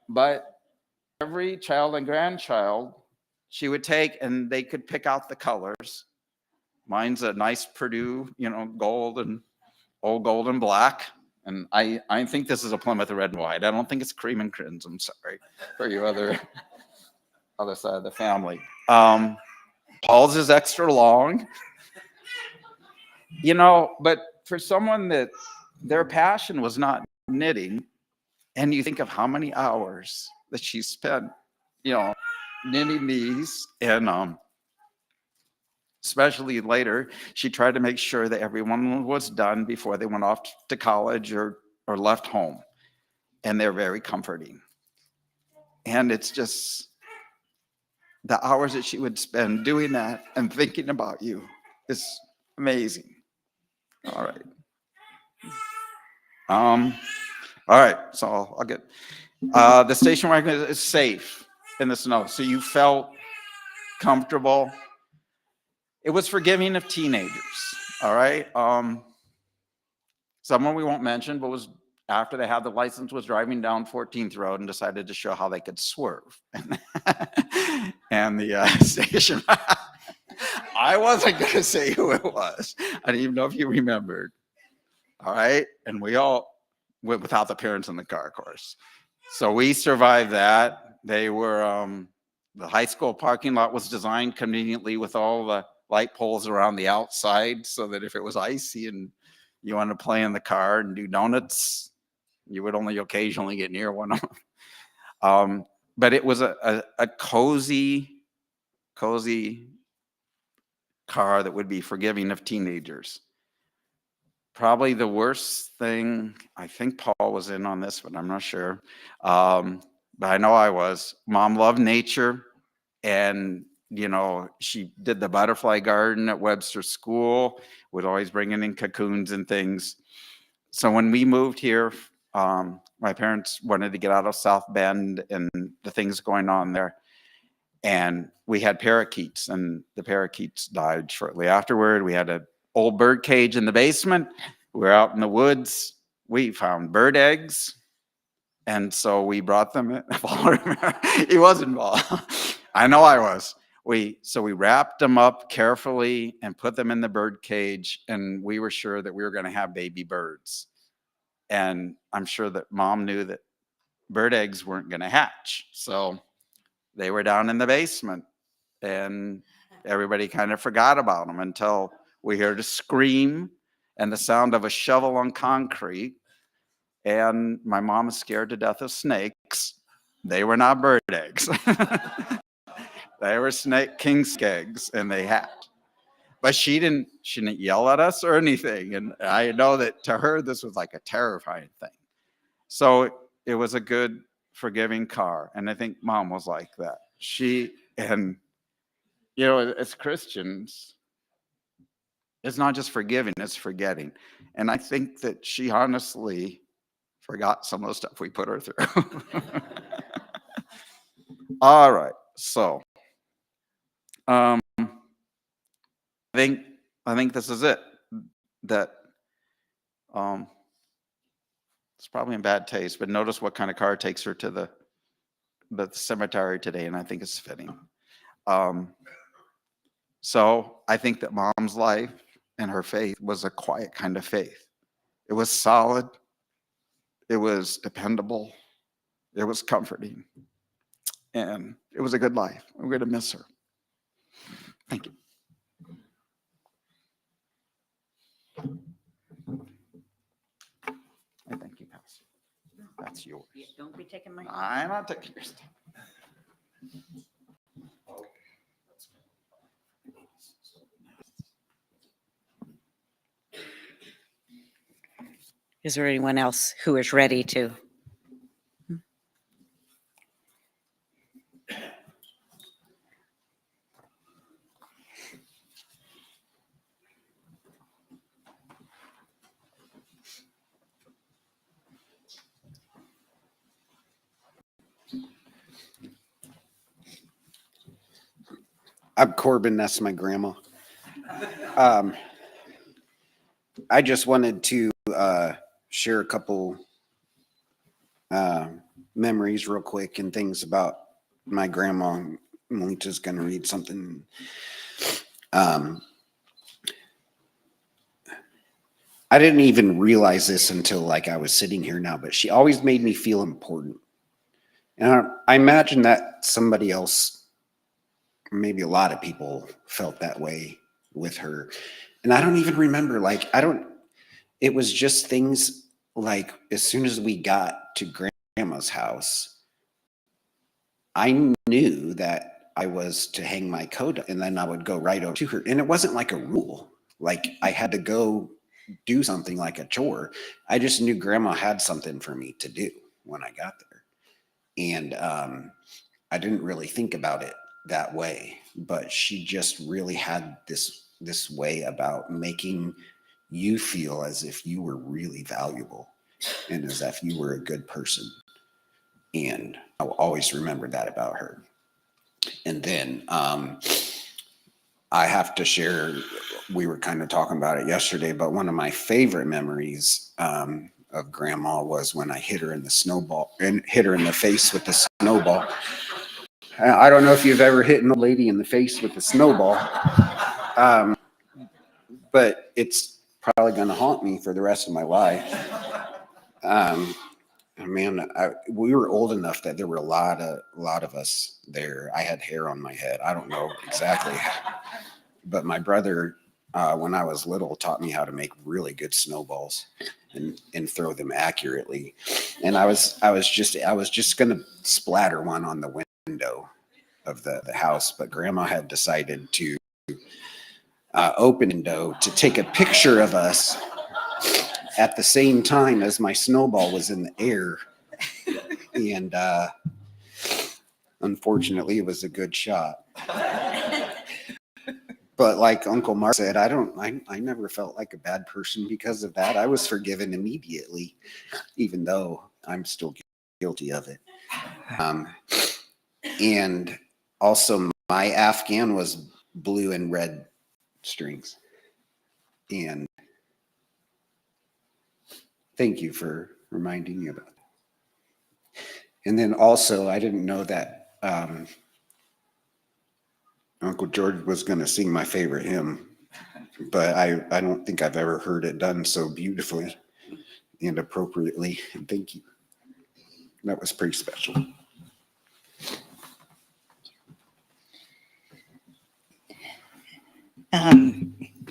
But every child and grandchild she would take, and they could pick out the colors. Mine's a nice Purdue, gold and old gold and black. And I think this is a Plymouth red and white. I don't think it's cream and crimson. Sorry for you other side of the family. Paul's is extra long, but for someone that their passion was not knitting, and you think of how many hours that she spent, knitting these, and especially later, she tried to make sure that everyone was done before they went off to college or left home. And they're very comforting. And it's just the hours that she would spend doing that and thinking about you is amazing. All right. All right. So I'll get the station wagon is safe in the snow. So you felt comfortable. It was forgiving of teenagers. All right. Someone we won't mention, but was after they had the license, was driving down 14th Road and decided to show how they could swerve. And the station, I wasn't going to say who it was. I didn't even know if you remembered. All right. And we all went without the parents in the car, of course. So we survived that. They were, the high school parking lot was designed conveniently with all the light poles around the outside so that if it was icy and you wanted to play in the car and do donuts, you would only occasionally get near one of them. But it was a cozy car that would be forgiving of teenagers. Probably the worst thing, I think Paul was in on this, but I'm not sure. But I know I was. Mom loved nature, and she did the butterfly garden at Webster School, would always bring in cocoons and things. So when we moved here, my parents wanted to get out of South Bend and the things going on there. And we had parakeets, and the parakeets died shortly afterward. We had an old bird cage in the basement. We were out in the woods. We found bird eggs. And so we brought them in. He was involved. I know I was. So we wrapped them up carefully and put them in the bird cage, and we were sure that we were going to have baby birds. And I'm sure that Mom knew that bird eggs weren't going to hatch. So they were down in the basement, and everybody kind of forgot about them until we heard a scream and the sound of a shovel on concrete. And my mom was scared to death of snakes. They were not bird eggs. They were king's eggs, and they hatched. But she didn't yell at us or anything. And I know that to her, this was like a terrifying thing. So it was a good, forgiving car. And I think Mom was like that. As Christians, it's not just forgiving, it's forgetting. And I think that she honestly forgot some of the stuff we put her through. All right. So I think this is it. That it's probably in bad taste, but notice what kind of car takes her to the cemetery today, and I think it's fitting. So I think that Mom's life and her faith was a quiet kind of faith. It was solid. It was dependable. It was comforting. And it was a good life. We're going to miss her. Thank you. I thank you, Pastor. That's yours. Yeah, don't be taking my. I'm not taking your stuff. Is there anyone else who is ready to? I'm Corbin. That's my grandma. I just wanted to share a couple memories real quick and things about my grandma. Melita's going to read something. Um, I didn't even realize this until like I was sitting here now, but she always made me feel important. And I imagine that somebody else, maybe a lot of people felt that way with her. And I don't even remember, like, it was just things like as soon as we got to grandma's house, I knew that I was to hang my coat and then I would go right over to her. And it wasn't like a rule, like I had to go do something like a chore. I just knew grandma had something for me to do when I got there. And I didn't really think about it that way, but she just really had this way about making you feel as if you were really valuable and as if you were a good person. And I'll always remember that about her. And then I have to share, we were kind of talking about it yesterday, but one of my favorite memories of grandma was when I hit her in the face with the snowball. I don't know if you've ever hit an old lady in the face with a snowball, but it's probably going to haunt me for the rest of my life. Man, we were old enough that there were a lot of us there. I had hair on my head. I don't know exactly, but my brother, when I was little, taught me how to make really good snowballs and throw them accurately. And I was just gonna splatter one on the window of the house, but Grandma had decided to open the window to take a picture of us at the same time as my snowball was in the air. And unfortunately, it was a good shot. But like Uncle Mark said, I never felt like a bad person because of that. I was forgiven immediately, even though I'm still guilty of it. And also my Afghan was blue and red strings. And thank you for reminding me about that. And then also, I didn't know that Uncle George was going to sing my favorite hymn, but I don't think I've ever heard it done so beautifully and appropriately. And thank you. That was pretty special.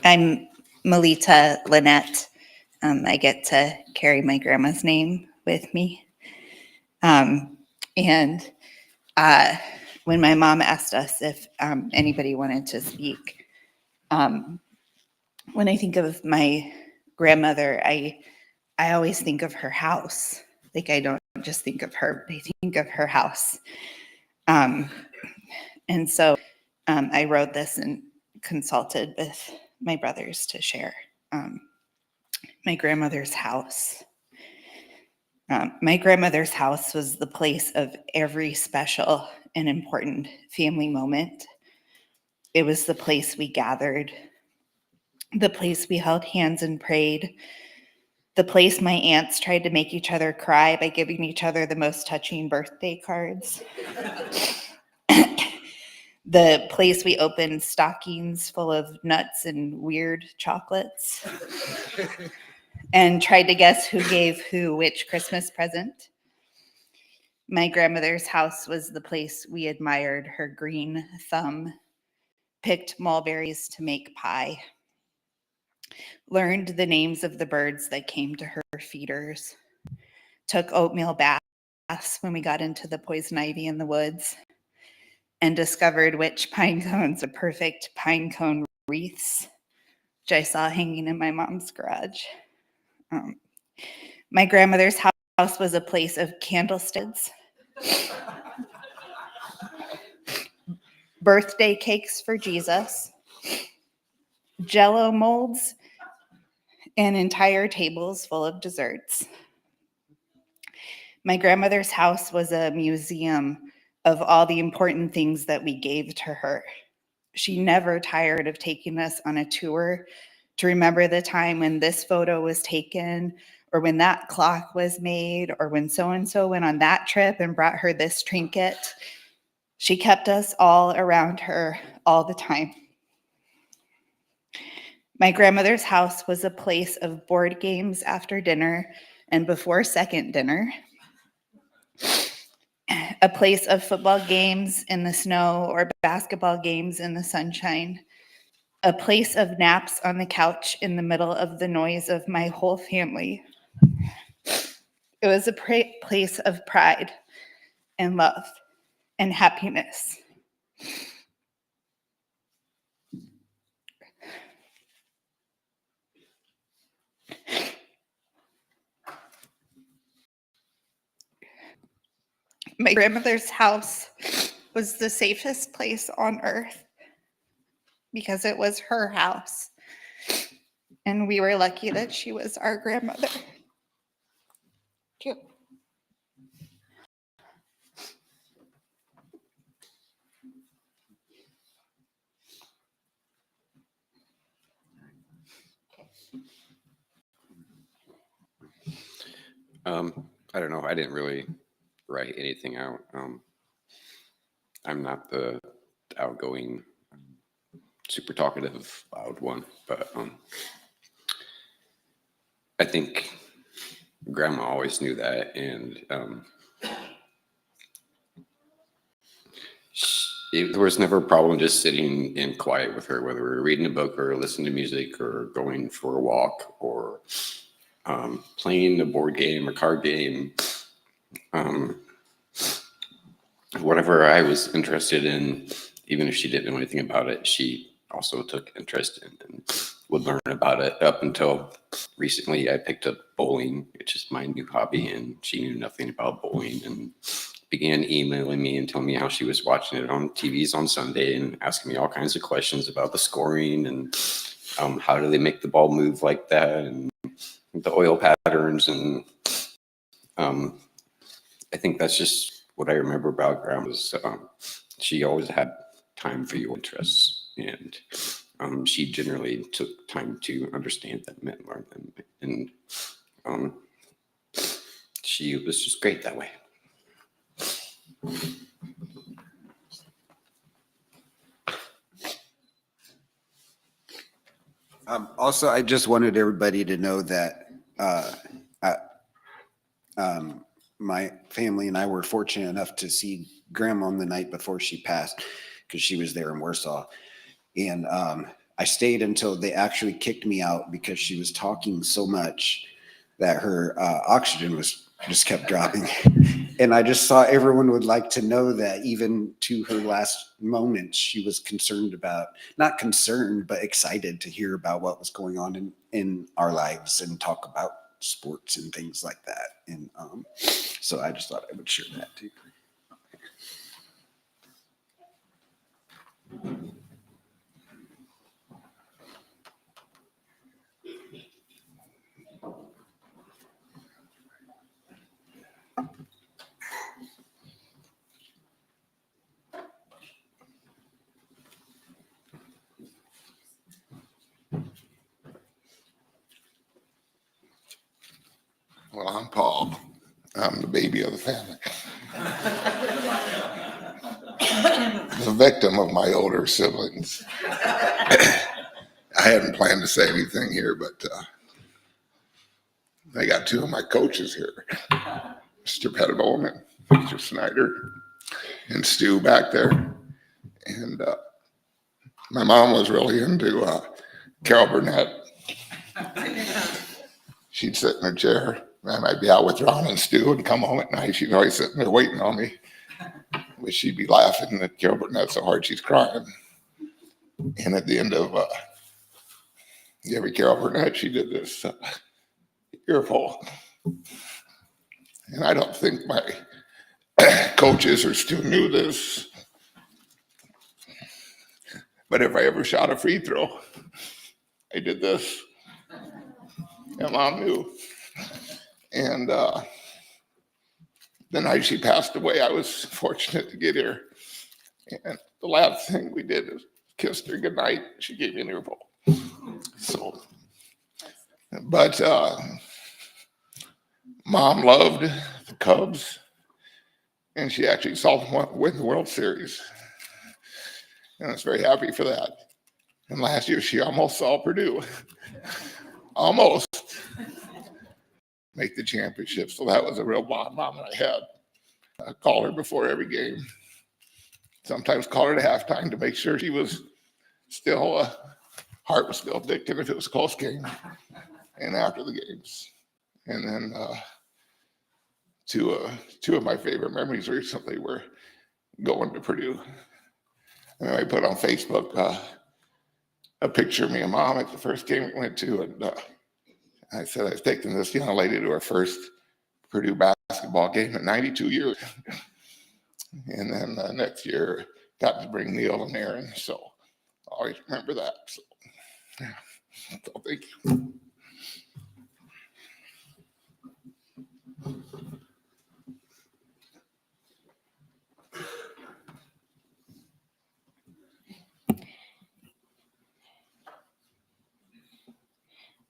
I'm Melita Lynette. I get to carry my grandma's name with me. And when my mom asked us if anybody wanted to speak, when I think of my grandmother, I always think of her house. Like I don't just think of her, but I think of her house. And so I wrote this and consulted with my brothers to share. My grandmother's house. My grandmother's house was the place of every special and important family moment. It was the place we gathered, the place we held hands and prayed, the place my aunts tried to make each other cry by giving each other the most touching birthday cards. The place we opened stockings full of nuts and weird chocolates and tried to guess who gave who which Christmas present. My grandmother's house was the place we admired her green thumb, picked mulberries to make pie, learned the names of the birds that came to her feeders, took oatmeal baths when we got into the poison ivy in the woods, and discovered which pine cones are perfect pine cone wreaths, which I saw hanging in my mom's garage. My grandmother's house was a place of candlesticks, birthday cakes for Jesus, Jell-O molds, and entire tables full of desserts. My grandmother's house was a museum of all the important things that we gave to her. She never tired of taking us on a tour to remember the time when this photo was taken or when that clock was made, or when so-and-so went on that trip and brought her this trinket. She kept us all around her all the time. My grandmother's house was a place of board games after dinner and before second dinner, a place of football games in the snow or basketball games in the sunshine, a place of naps on the couch in the middle of the noise of my whole family. It was a place of pride and love and happiness. My grandmother's house was the safest place on earth because it was her house. And we were lucky that she was our grandmother. Thank you. I don't know. I didn't really write anything out. I'm not the outgoing, super talkative, loud one, but I think Grandma always knew that, and there was never a problem just sitting in quiet with her, whether we were reading a book or listening to music or going for a walk or playing a board game, a card game, whatever I was interested in. Even if she didn't know anything about it, she also took interest in and would learn about it. Up until recently, I picked up bowling, which is my new hobby, and she knew nothing about bowling and began emailing me and telling me how she was watching it on TVs on Sunday and asking me all kinds of questions about the scoring and how do they make the ball move like that and the oil patterns. And I think that's just what I remember about Grandma was she always had time for your interests, and she generally took time to understand them and learn them. And she was just great that way. Also, I just wanted everybody to know that my family and I were fortunate enough to see Grandma on the night before she passed because she was there in Warsaw. And I stayed until they actually kicked me out because she was talking so much that her oxygen was just kept dropping. And I just thought everyone would like to know that even to her last moments, she was concerned about, not concerned, but excited to hear about what was going on in our lives and talk about sports and things like that. And so I just thought I would share that too. Well, I'm Paul. I'm the baby of the family. The victim of my older siblings. I hadn't planned to say anything here, but I got two of my coaches here, Mr. Pettibone and Mr. Snyder, and Stu back there. And my mom was really into Carol Burnett. She'd sit in her chair. I might be out with Ron and Stu and come home at night. She's always sitting there waiting on me. But she'd be laughing at Carol Burnett so hard she's crying. And at the end of every Carol Burnett, she did this earful. And I don't think my coaches or Stu knew this. But if I ever shot a free throw, I did this. And Mom knew. And the night she passed away, I was fortunate to get here. And the last thing we did is kissed her goodnight. She gave me an earful. So, but Mom loved the Cubs, and she actually saw them win the World Series. And I was very happy for that. And last year, she almost saw Purdue, almost make the championship. So that was a real moment I had. I called her before every game. Sometimes called her at halftime to make sure she was still, heart was still addicted if it was a close game, and after the games. And then two of my favorite memories recently were going to Purdue. And then I put on Facebook a picture of me and Mom at the first game we went to, and I said I was taking this young lady to her first Purdue basketball game in 92 years. And then next year, got to bring Neil and Aaron. So I always remember that. So, yeah. So thank you.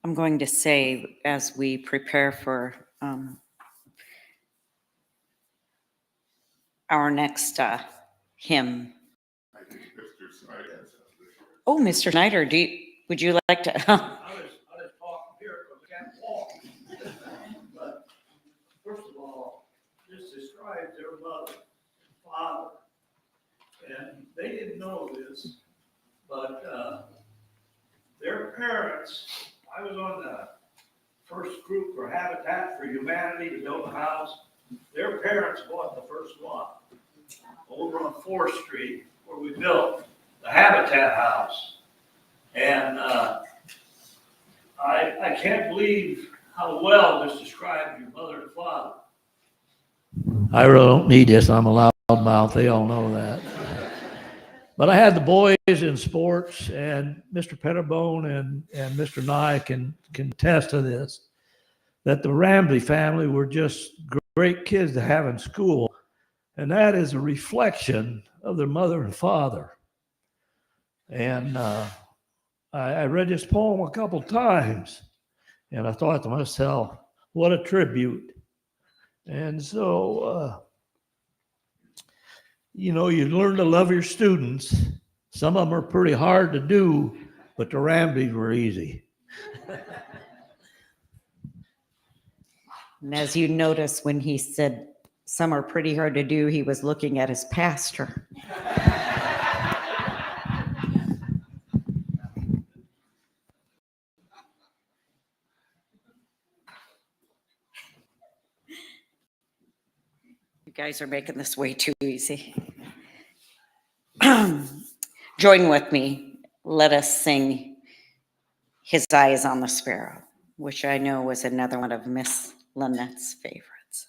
I'm going to say, as we prepare for our next hymn. Oh, Mr. Snyder, would you like to? I was talking here because I can't walk. But first of all, this describes their mother and father. And they didn't know this, but their parents, I was on the first group for Habitat for Humanity to build a house. Their parents bought the first one over on 4th Street where we built the Habitat house. And I can't believe how well this describes your mother and father. I really don't need this. I'm a loudmouth. They all know that. But I had the boys in sports, and Mr. Pettibone and Mr. Nye can attest to this, that the Ramsey family were just great kids to have in school. And that is a reflection of their mother and father. And I read this poem a couple times, and I thought to myself, what a tribute. And so, you learn to love your students. Some of them are pretty hard to do, but the Ramseys were easy. And as you notice, when he said some are pretty hard to do, he was looking at his pastor. You guys are making this way too easy. Join with me. Let us sing His Eyes on the Sparrow, which I know was another one of Miss Lynette's favorites.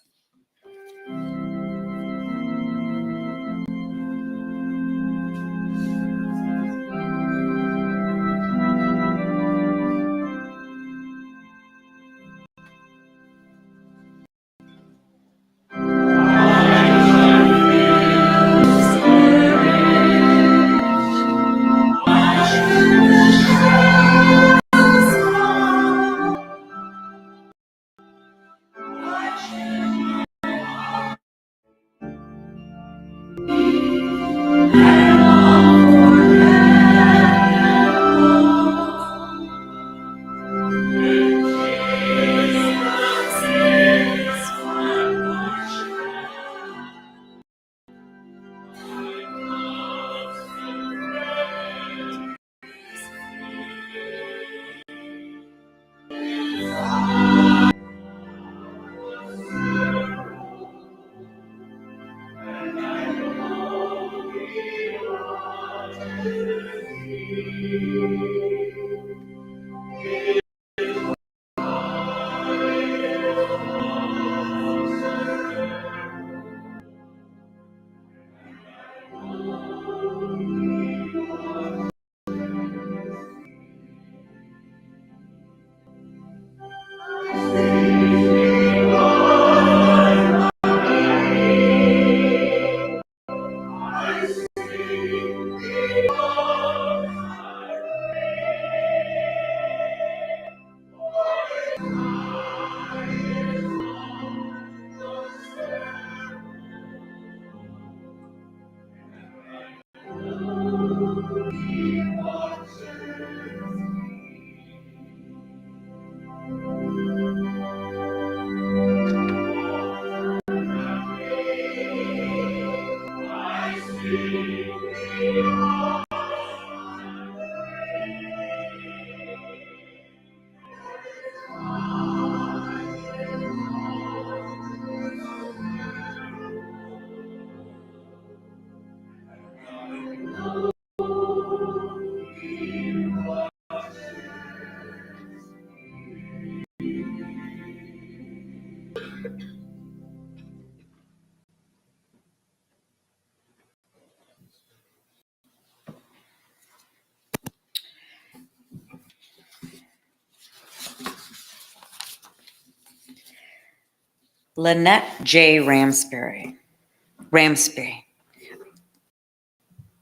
Lynette J. Ramsby,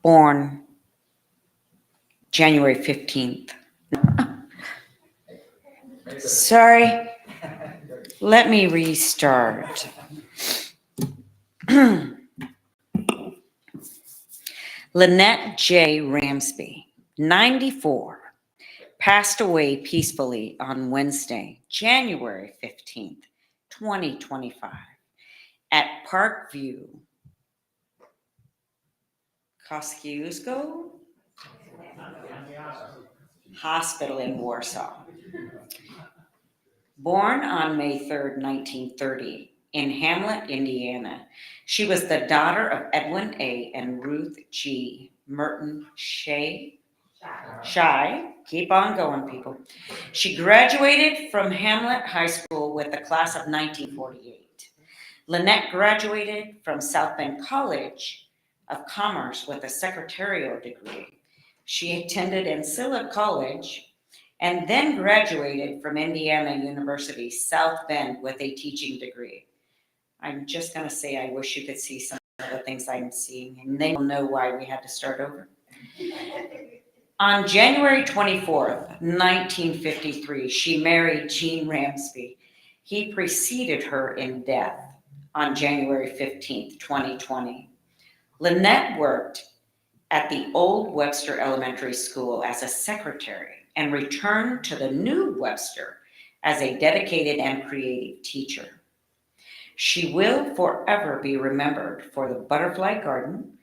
born January 15th. Sorry, let me restart. Lynette J. Ramsby, 94, passed away peacefully on Wednesday, January 15th, 2025, at Parkview, Kosciuszko Hospital in Warsaw. Born on May 3rd, 1930, in Hamlet, Indiana, she was the daughter of Edwin A. and Ruth G. Merton Shy. Keep on going, people. She graduated from Hamlet High School with the class of 1948. Lynette graduated from South Bend College of Commerce with a secretarial degree. She attended Ancilla College and then graduated from Indiana University, South Bend, with a teaching degree. I'm just going to say I wish you could see some of the things I'm seeing, and they will know why we had to start over. On January 24th, 1953, she married Gene Ramsby. He preceded her in death on January 15th, 2020. Lynette worked at the old Webster Elementary School as a secretary and returned to the new Webster as a dedicated and creative teacher. She will forever be remembered for the butterfly garden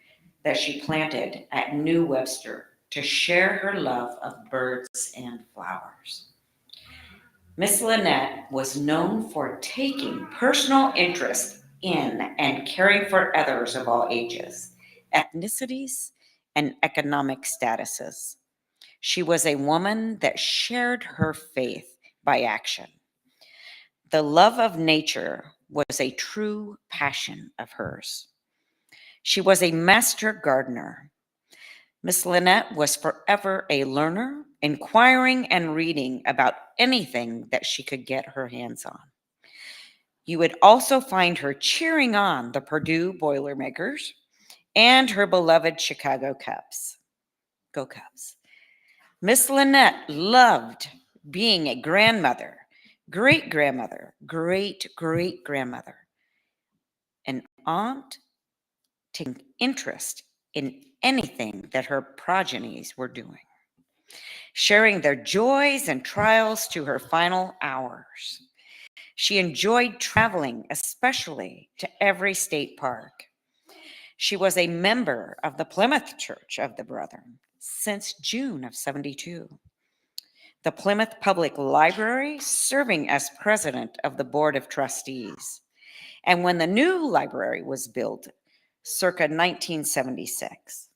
that she planted at New Webster to share her love of birds and flowers. Miss Lynette was known for taking personal interest in and caring for others of all ages, ethnicities, and economic statuses. She was a woman that shared her faith by action. The love of nature was a true passion of hers. She was a master gardener. Miss Lynette was forever a learner, inquiring and reading about anything that she could get her hands on. You would also find her cheering on the Purdue Boilermakers and her beloved Chicago Cubs. Go Cubs. Miss Lynette loved being a grandmother, great-grandmother, great-great-grandmother, an aunt, taking interest in anything that her progenies were doing, sharing their joys and trials to her final hours. She enjoyed traveling, especially to every state park. She was a member of the Plymouth Church of the Brethren since June of '72. The Plymouth Public Library, serving as president of the Board of Trustees. And when the new library was built, circa 1976.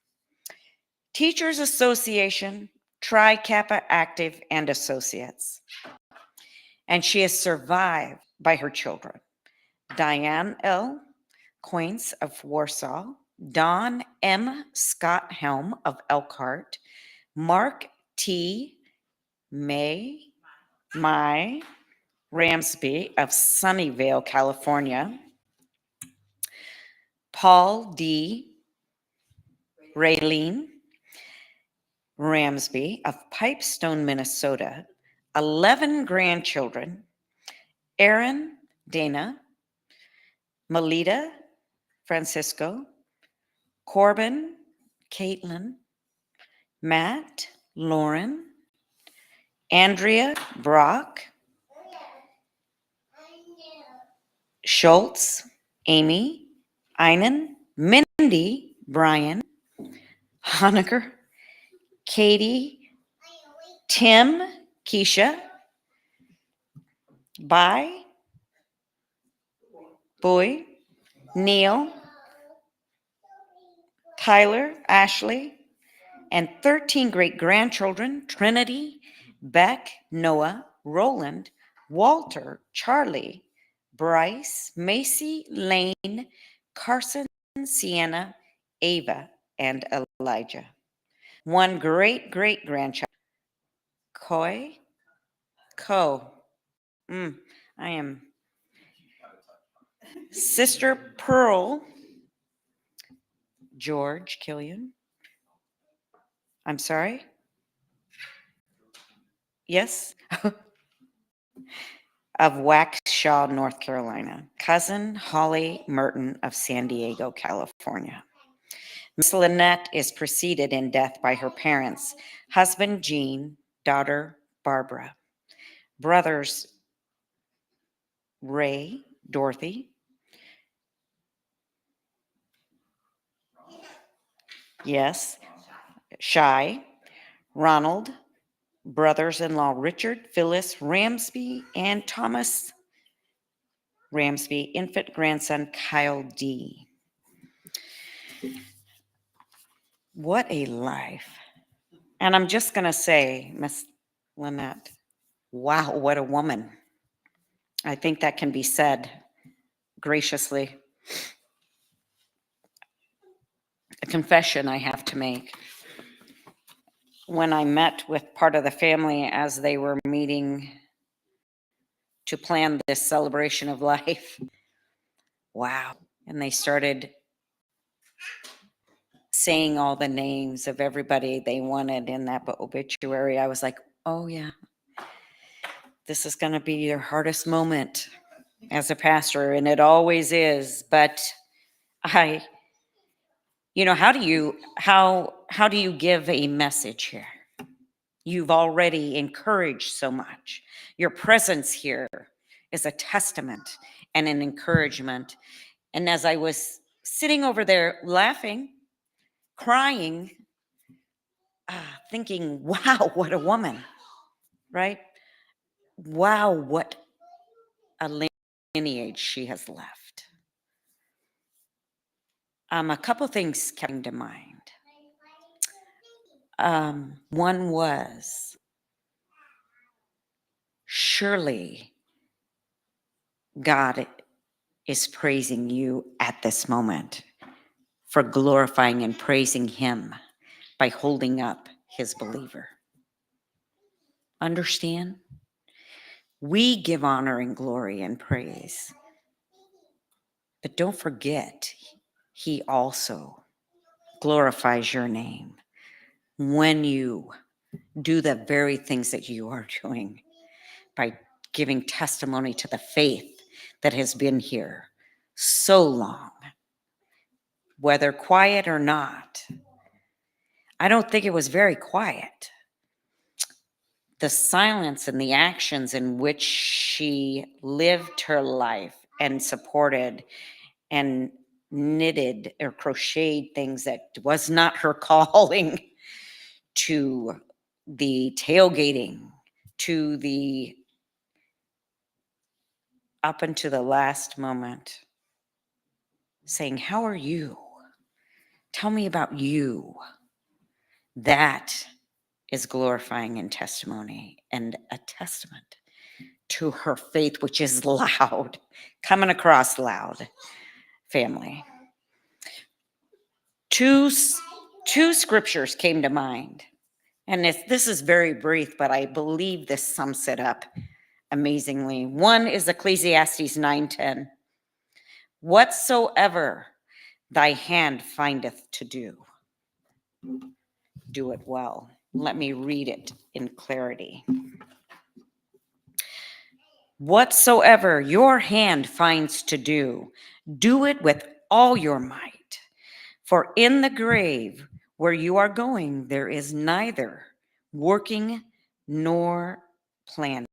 Teachers Association, Tri Kappa Active and Associates. And she is survived by her children, Diane L. Coynes of Warsaw, Don M. Scott Helm of Elkhart, Mark T. May Ramsby of Sunnyvale, California, Paul D. Raylene Ramsby of Pipestone, Minnesota, 11 grandchildren, Aaron, Dana, Melita, Francisco, Corbin, Caitlin, Matt, Lauren, Andrea, Brock, Schultz, Amy, Einan, Mindy, Brian, Honaker, Katie, Tim, Keisha, Bai, Boy, Neil, Tyler, Ashley, and 13 great-grandchildren, Trinity, Beck, Noah, Roland, Walter, Charlie, Bryce, Macy, Lane, Carson, Sienna, Ava, and Elijah. One great-great-grandchild, Co. I am. Sister Pearl, George Killian. I'm sorry? Yes? Of Waxhaw, North Carolina. Cousin Holly Merton of San Diego, California. Miss Lynette is preceded in death by her parents, husband Jean, daughter Barbara, brothers Ray, Dorothy, yes, Shy, Ronald, brothers-in-law Richard, Phyllis, Ramsby, and Thomas Ramsby, infant grandson Kyle D. What a life. And I'm just going to say, Miss Lynette, wow, what a woman. I think that can be said graciously. A confession I have to make. When I met with part of the family as they were meeting to plan this celebration of life, wow. And they started saying all the names of everybody they wanted in that obituary. I was like, oh yeah, this is going to be your hardest moment as a pastor, and it always is. But how do you give a message here? You've already encouraged so much. Your presence here is a testament and an encouragement. And as I was sitting over there laughing, crying, thinking, wow, what a woman, right? Wow, what a lineage she has left. A couple things came to mind. One was, surely God is praising you at this moment for glorifying and praising him by holding up his believer. Understand? We give honor and glory and praise. But don't forget, he also glorifies your name when you do the very things that you are doing by giving testimony to the faith that has been here so long, whether quiet or not. I don't think it was very quiet. The silence and the actions in which she lived her life and supported and knitted or crocheted things that was not her calling, to the tailgating, to the up until the last moment, saying, how are you? Tell me about you. That is glorifying in testimony and a testament to her faith, which is loud, coming across loud, family. Two scriptures came to mind. And this is very brief, but I believe this sums it up amazingly. One is Ecclesiastes 9:10. Whatsoever thy hand findeth to do, do it well. Let me read it in clarity. Whatsoever your hand finds to do it with all your might. For in the grave where you are going, there is neither working nor planning,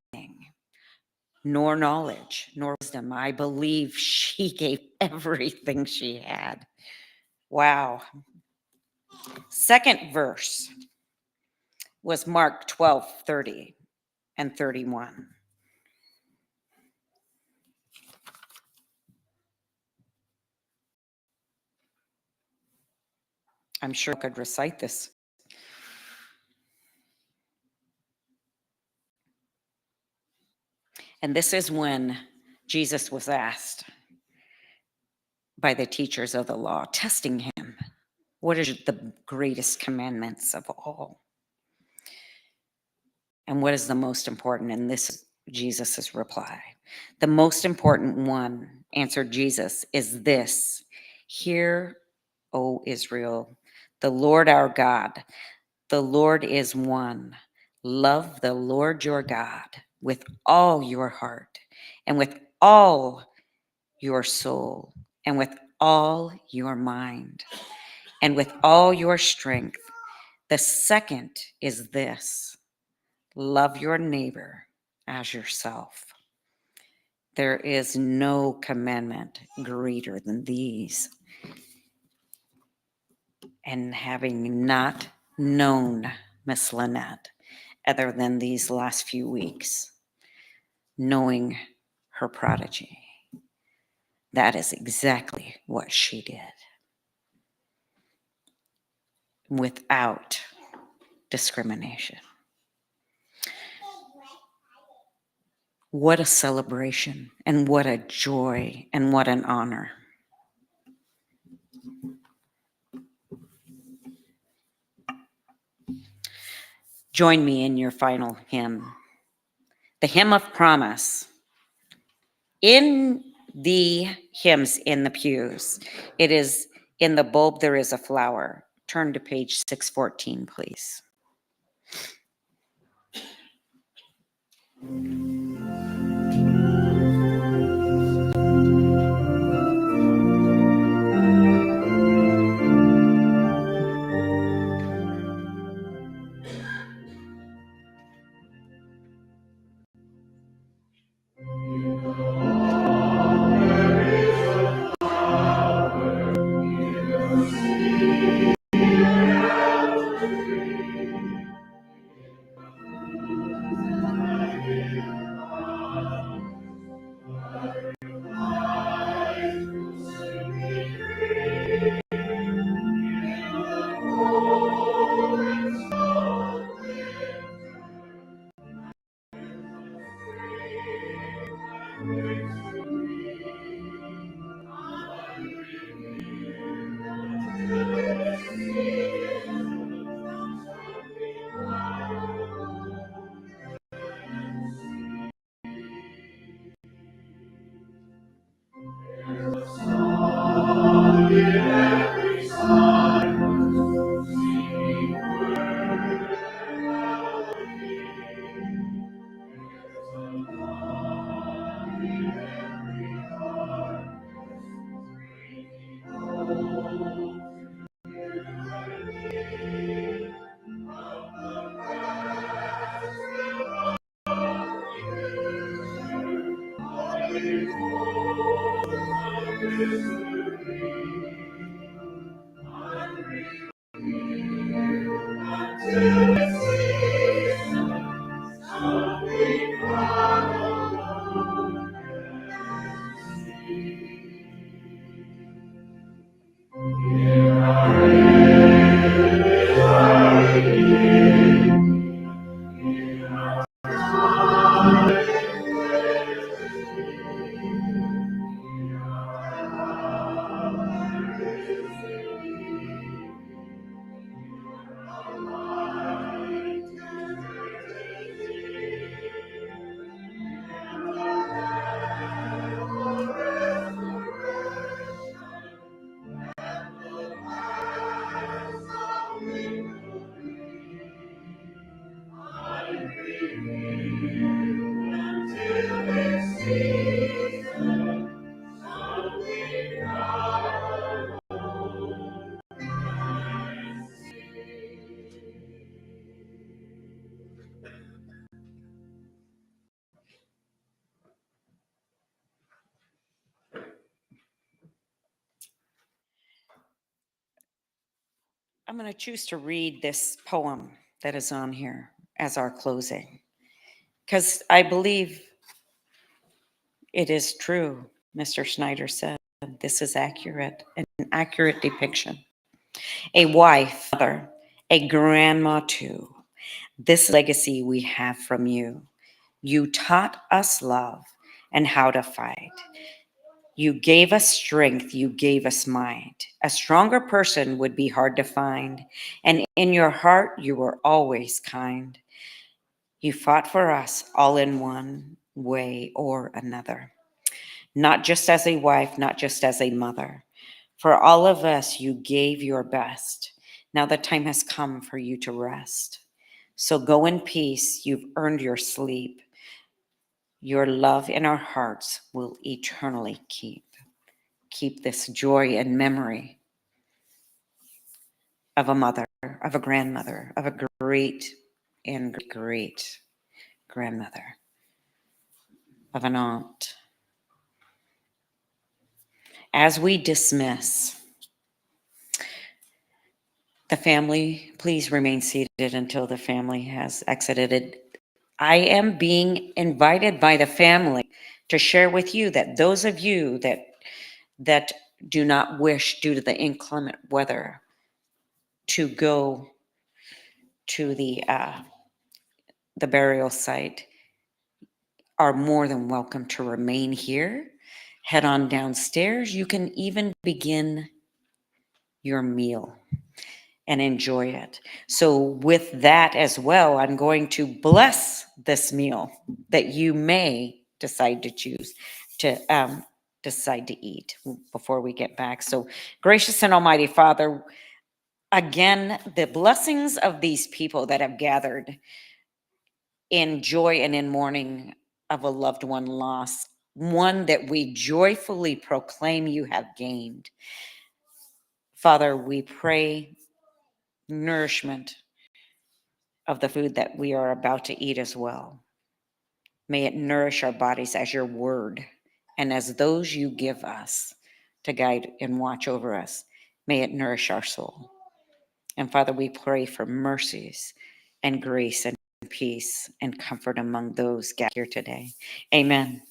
nor knowledge, nor wisdom. I believe she gave everything she had Wow. Second verse was Mark 12:30 and 31. I'm sure I could recite this. And this is when Jesus was asked by the teachers of the law, testing him, what is the greatest commandments of all? And what is the most important? And this is Jesus' reply. The most important one, answered Jesus, is this: Hear, O Israel, the Lord our God, the Lord is one. Love the Lord your God with all your heart and with all your soul and with all your mind and with all your strength. The second is this: love your neighbor as yourself. There is no commandment greater than these. And having not known Miss Lynette other than these last few weeks, knowing her prodigy, that is exactly what she did. Without discrimination. What a celebration, and what a joy, and what an honor. Join me in your final hymn, the Hymn of Promise. In the hymns in the pews, it is in the bulb there is a flower. Turn to page 614, please. I'm going to choose to read this poem that is on here as our closing, because I believe it is true. Mr. Snyder said this is accurate, an accurate depiction. A wife, mother, a grandma too. This legacy we have from you. You taught us love and how to fight. You gave us strength, you gave us might. A stronger person would be hard to find, and in your heart you were always kind. You fought for us all in one way or another, not just as a wife, not just as a mother. For all of us, you gave your best. Now the time has come for you to rest. So go in peace, you've earned your sleep. Your love in our hearts will eternally keep. Keep this joy and memory of a mother, of a grandmother, of a great and great grandmother, of an aunt. As we dismiss the family, please remain seated until the family has exited. I am being invited by the family to share with you that those of you that do not wish, due to the inclement weather, to go to the burial site, are more than welcome to remain here. Head on downstairs. You can even begin your meal and enjoy it. So with that as well, I'm going to bless this meal that you may decide to choose to decide to eat before we get back. So gracious and almighty Father, again, the blessings of these people that have gathered in joy and in mourning of a loved one lost, one that we joyfully proclaim you have gained. Father, we pray nourishment of the food that we are about to eat as well. May it nourish our bodies as your word and as those you give us to guide and watch over us. May it nourish our soul. And Father, we pray for mercies and grace and peace and comfort among those gathered here today. Amen.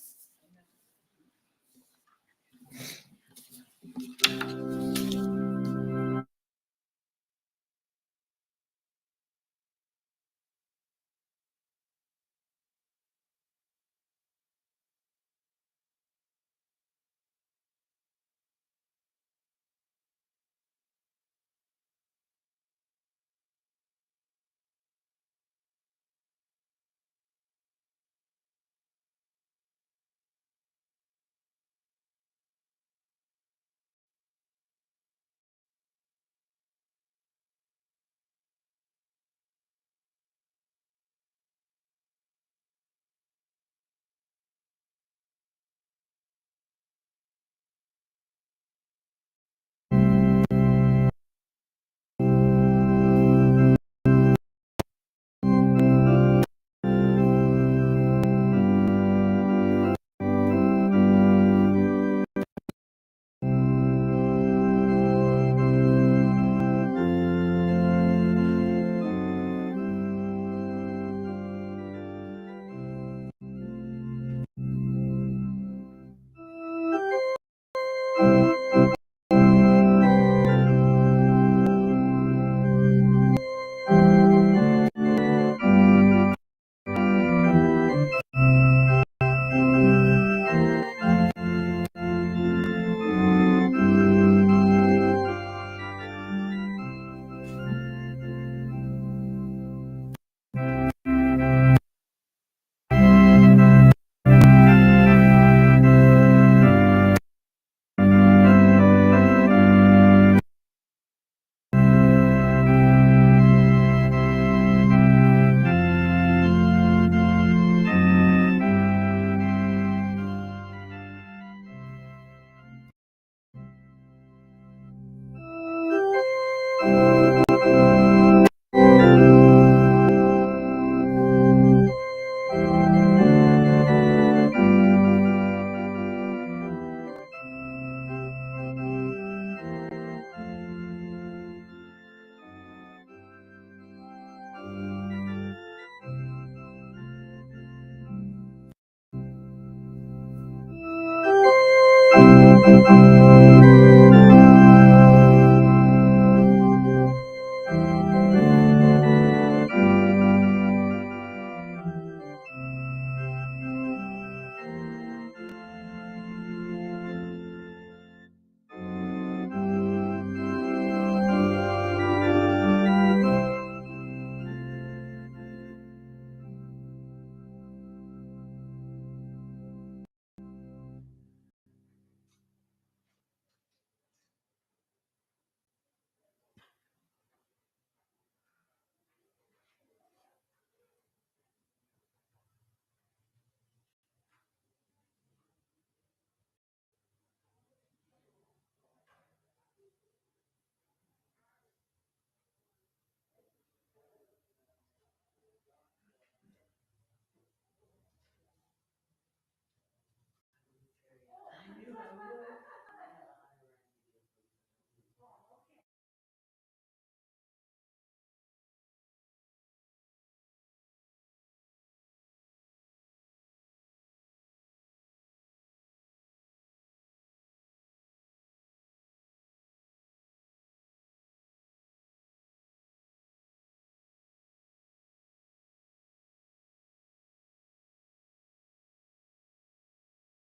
you.